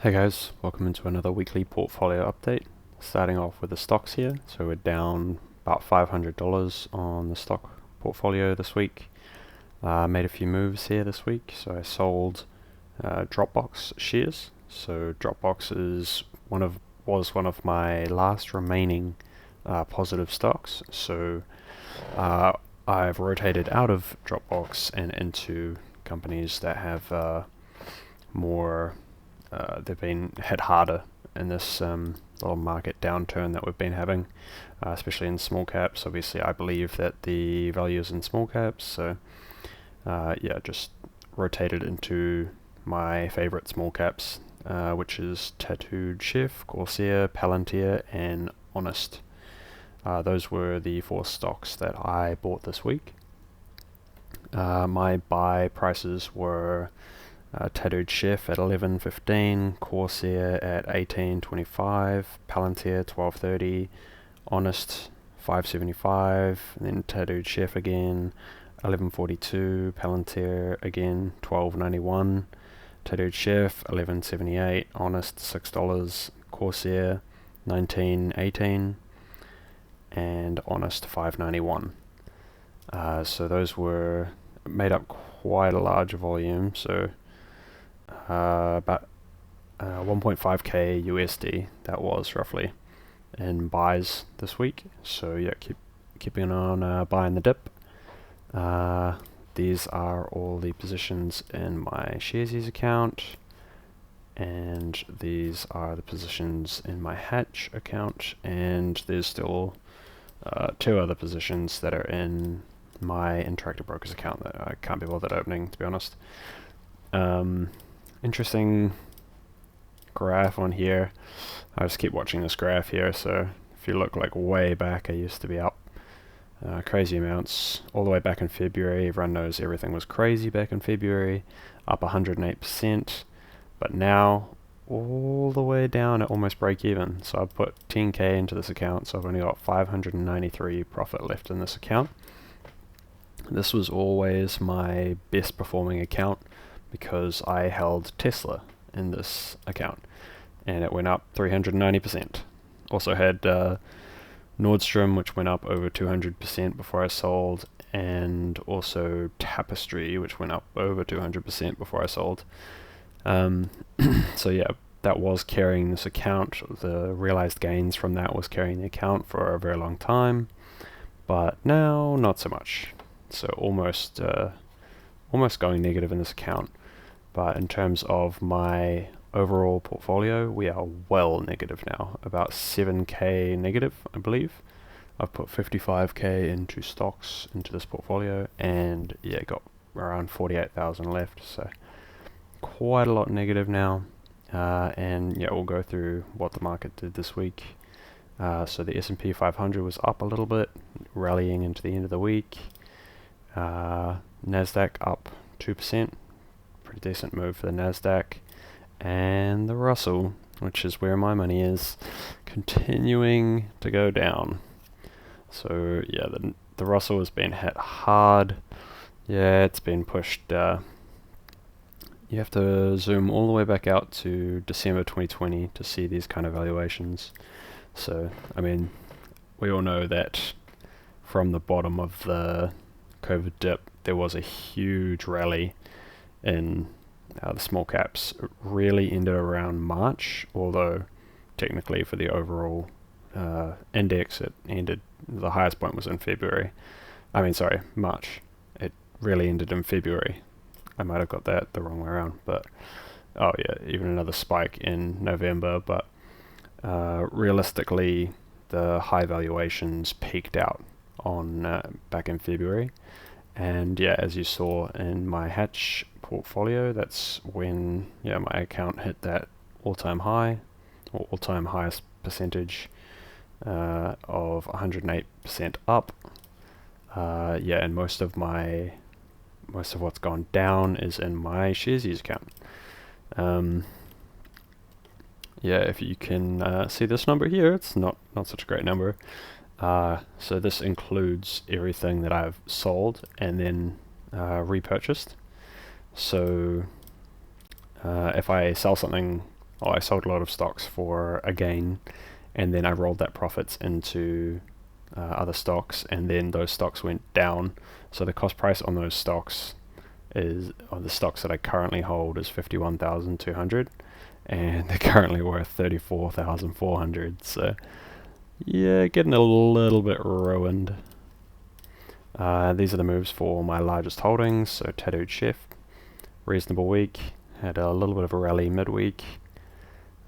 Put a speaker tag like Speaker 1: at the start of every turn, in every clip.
Speaker 1: Hey guys, welcome into another weekly portfolio update. Starting off with the stocks here, so we're down about $500 on the stock portfolio this week. Made a few moves here this week, so I sold Dropbox shares. So Dropbox was one of my last remaining positive stocks. So I've rotated out of Dropbox and into companies that have more. They've been hit harder in this little market downturn that we've been having, especially in small caps. Obviously, I believe that the value is in small caps, so yeah, just rotated into my favorite small caps, which is Tattooed Chef, Corsair, Palantir, and Honest. Those were the four stocks that I bought this week. My buy prices were Tattooed Chef at 11.15, Corsair at 18.25, Palantir 12.30, Honest 5.75, and then Tattooed Chef again 11.42, Palantir again 12.91, Tattooed Chef 11.78, Honest $6, Corsair 19.18, and Honest 5.91. So those were made up quite a large volume, so about 1.5k USD that was roughly in buys this week. So yeah, keeping on buying the dip. These are all the positions in my Sharesies account, and these are the positions in my Hatch account, and there's still two other positions that are in my Interactive Brokers account that I can't be bothered opening, to be honest. Interesting graph on here. I just keep watching this graph here, so if you look like way back, I used to be up crazy amounts all the way back in February. Everyone knows everything was crazy back in February, up 108%, but now all the way down at almost break even. So I've put 10k into this account, so I've only got 593 profit left in this account. This was always my best performing account because I held Tesla in this account, and it went up 390%. Also had Nordstrom, which went up over 200% before I sold, and also Tapestry, which went up over 200% before I sold. So yeah, that was carrying this account. The realized gains from that was carrying the account for a very long time, but now not so much. So almost going negative in this account. But in terms of my overall portfolio, we are well negative now, about 7k negative, I believe. I've put 55k into stocks into this portfolio, and yeah, got around 48,000 left, so quite a lot negative now. And yeah, we'll go through what the market did this week. So the S&P 500 was up a little bit, rallying into the end of the week. Nasdaq up 2%, pretty decent move for the Nasdaq. And the Russell, which is where my money is, continuing to go down. So yeah, the Russell has been hit hard. Yeah, it's been pushed. You have to zoom all the way back out to December 2020 to see these kind of valuations. So I mean, we all know that from the bottom of the COVID dip, there was a huge rally in the small caps. It really ended around March, although technically for the overall index, it ended, the highest point was in February. March. It really ended in February. I might have got that the wrong way around, but oh yeah, even another spike in November, but realistically, the high valuations peaked out on back in February. And yeah, as you saw in my Hatch portfolio, that's when my account hit that all-time high, or all-time highest percentage of 108% up. And most of what's gone down is in my Sharesies account. If you can see this number here, it's not such a great number. So this includes everything that I've sold and then repurchased. So if I sell something I sold a lot of stocks for a gain, and then I rolled that profits into other stocks, and then those stocks went down. So the cost price on those stocks the stocks that I currently hold is 51,200, and they're currently worth 34,400. So yeah, getting a little bit ruined. These are the moves for my largest holdings. So Tattooed Chef, reasonable week. Had a little bit of a rally midweek.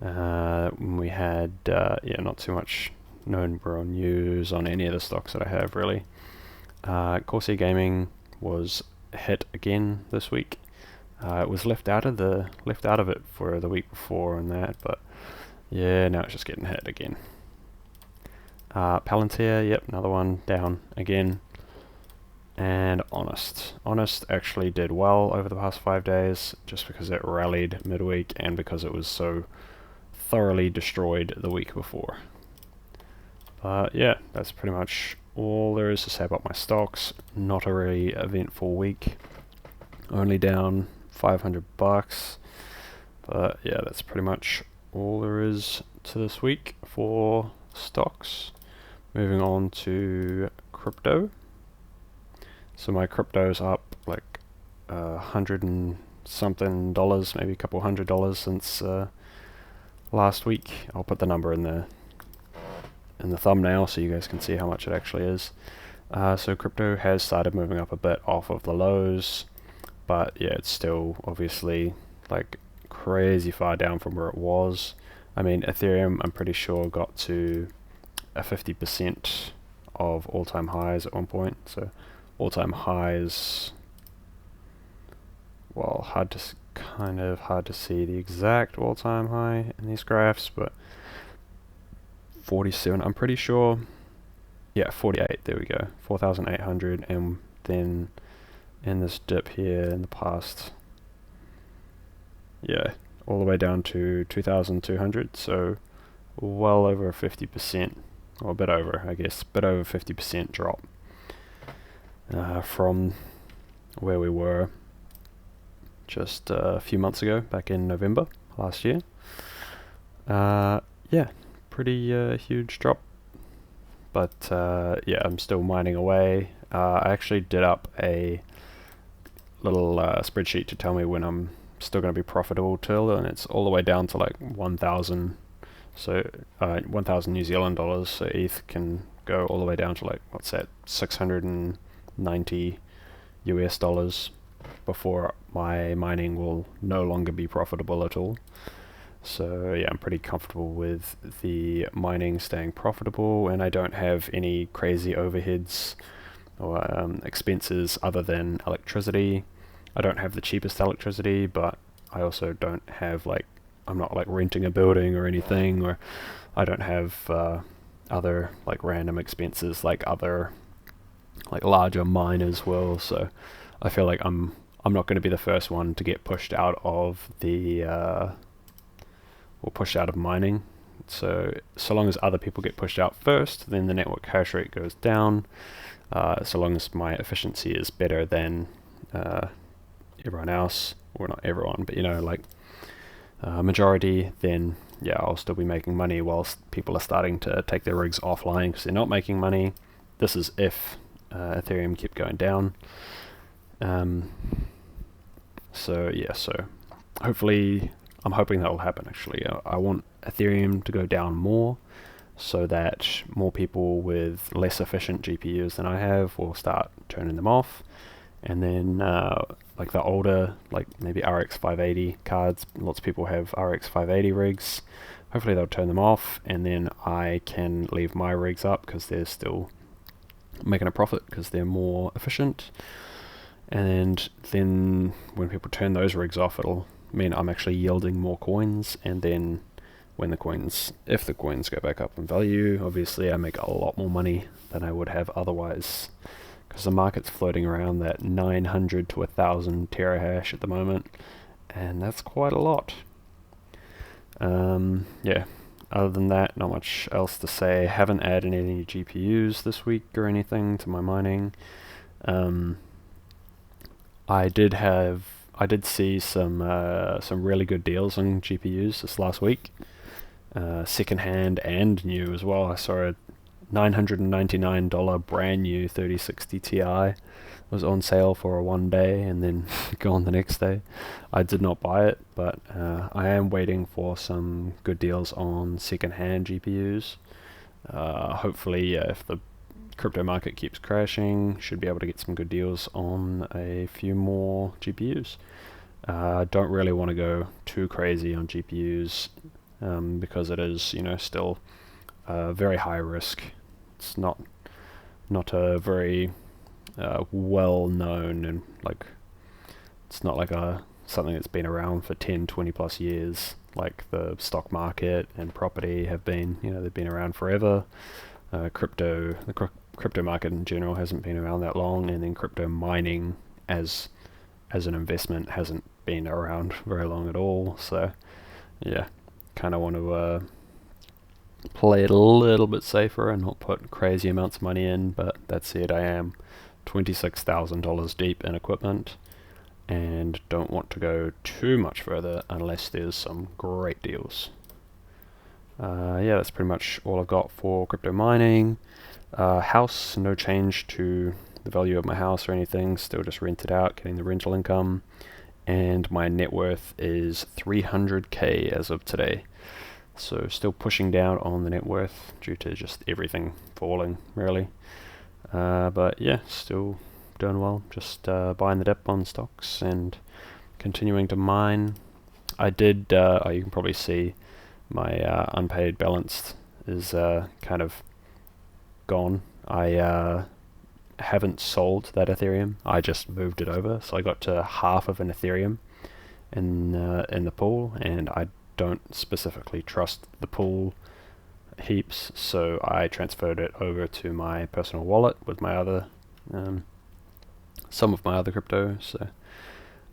Speaker 1: We had not too much known real news on any of the stocks that I have really. Corsair Gaming was hit again this week. It was left out of it for the week before and that, but yeah, now it's just getting hit again. Palantir, yep, another one down again. And Honest actually did well over the past 5 days, just because it rallied midweek and because it was so thoroughly destroyed the week before. Yeah, that's pretty much all there is to say about my stocks. Not a really eventful week. Only down $500. But yeah, that's pretty much all there is to this week for stocks. Moving on to crypto. So my crypto's up like $100 and something, maybe a couple $100 since last week. I'll put the number in the thumbnail so you guys can see how much it actually is. So crypto has started moving up a bit off of the lows, but yeah, it's still obviously like crazy far down from where it was. I mean, Ethereum, I'm pretty sure, got to a 50% of all-time highs at one point. So all-time highs, well, hard to see the exact all-time high in these graphs, but 47, I'm pretty sure. Yeah, 48, there we go, 4,800, and then in this dip here in the past, yeah, all the way down to 2,200, so well over 50%, or a bit over, I guess, a bit over 50% drop from where we were just a few months ago, back in November last year. Yeah, pretty huge drop, but yeah, I'm still mining away. I actually did up a little spreadsheet to tell me when I'm still going to be profitable till, and it's all the way down to like 1,000, so 1,000 New Zealand dollars, so ETH can go all the way down to like, what's that, 690 US dollars before my mining will no longer be profitable at all. So yeah, I'm pretty comfortable with the mining staying profitable, and I don't have any crazy overheads or expenses other than electricity. I don't have the cheapest electricity, but I also don't have I'm not like renting a building or anything, or I don't have other like random expenses like other like larger miners will. So I feel like I'm not going to be the first one to get pushed out of pushed out of mining. So long as other people get pushed out first, then the network hash rate goes down. So long as my efficiency is better than everyone else, or not everyone, but majority, then yeah, I'll still be making money whilst people are starting to take their rigs offline because they're not making money. This is if Ethereum kept going down. So yeah, so hopefully, I'm hoping that will happen actually. I want Ethereum to go down more so that more people with less efficient GPUs than I have will start turning them off. And then like the older, like maybe RX 580 cards, lots of people have RX 580 rigs. Hopefully they'll turn them off, and then I can leave my rigs up because they're still making a profit because they're more efficient. And then when people turn those rigs off, it'll mean I'm actually yielding more coins, and then when if the coins go back up in value, obviously I make a lot more money than I would have otherwise, because the market's floating around that 900 to 1,000 terahash at the moment, and that's quite a lot. Yeah, other than that, not much else to say. Haven't added any GPUs this week or anything to my mining. I I did see some really good deals on GPUs this last week, second hand and new as well. I saw a $999 brand new 3060 Ti was on sale for a 1 day and then gone the next day. I did not buy it, but I am waiting for some good deals on second-hand GPUs. Hopefully, if the crypto market keeps crashing, should be able to get some good deals on a few more GPUs. Don't really want to go too crazy on GPUs because it is, still very high risk. It's not a very well known, and it's not like something that's been around for 10, 20 plus years like the stock market and property have been. They've been around forever. The crypto market in general hasn't been around that long, and then crypto mining as an investment hasn't been around very long at all. So yeah, kind of want to play it a little bit safer and not put crazy amounts of money in, but that said, I am $26,000 deep in equipment and don't want to go too much further unless there's some great deals. Yeah, that's pretty much all I've got for crypto mining. House, no change to the value of my house or anything, still just rented out, getting the rental income, and my net worth is 300k as of today. So still pushing down on the net worth due to just everything falling, really. But yeah, still doing well. Just buying the dip on stocks and continuing to mine. I did, you can probably see my unpaid balance is kind of gone. I haven't sold that Ethereum. I just moved it over. So I got to half of an Ethereum in the pool, and I don't specifically trust the pool heaps, so I transferred it over to my personal wallet with my other some of my other crypto, so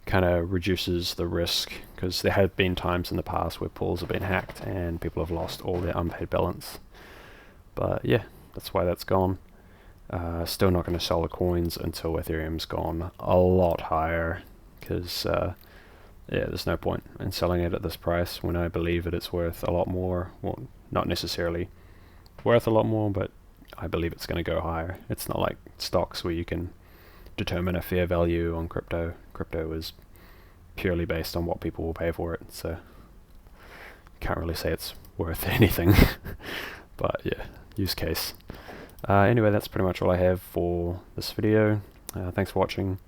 Speaker 1: kind of reduces the risk, because there have been times in the past where pools have been hacked and people have lost all their unpaid balance. But yeah, that's why that's gone. Still not going to sell the coins until Ethereum's gone a lot higher, because yeah, there's no point in selling it at this price when I believe that it's worth a lot more. Well, not necessarily worth a lot more, but I believe it's going to go higher. It's not like stocks where you can determine a fair value on crypto. Crypto is purely based on what people will pay for it, so can't really say it's worth anything. But yeah, use case. Anyway, that's pretty much all I have for this video. Thanks for watching.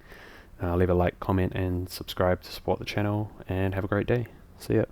Speaker 1: Leave a like, comment, and subscribe to support the channel, and have a great day. See ya.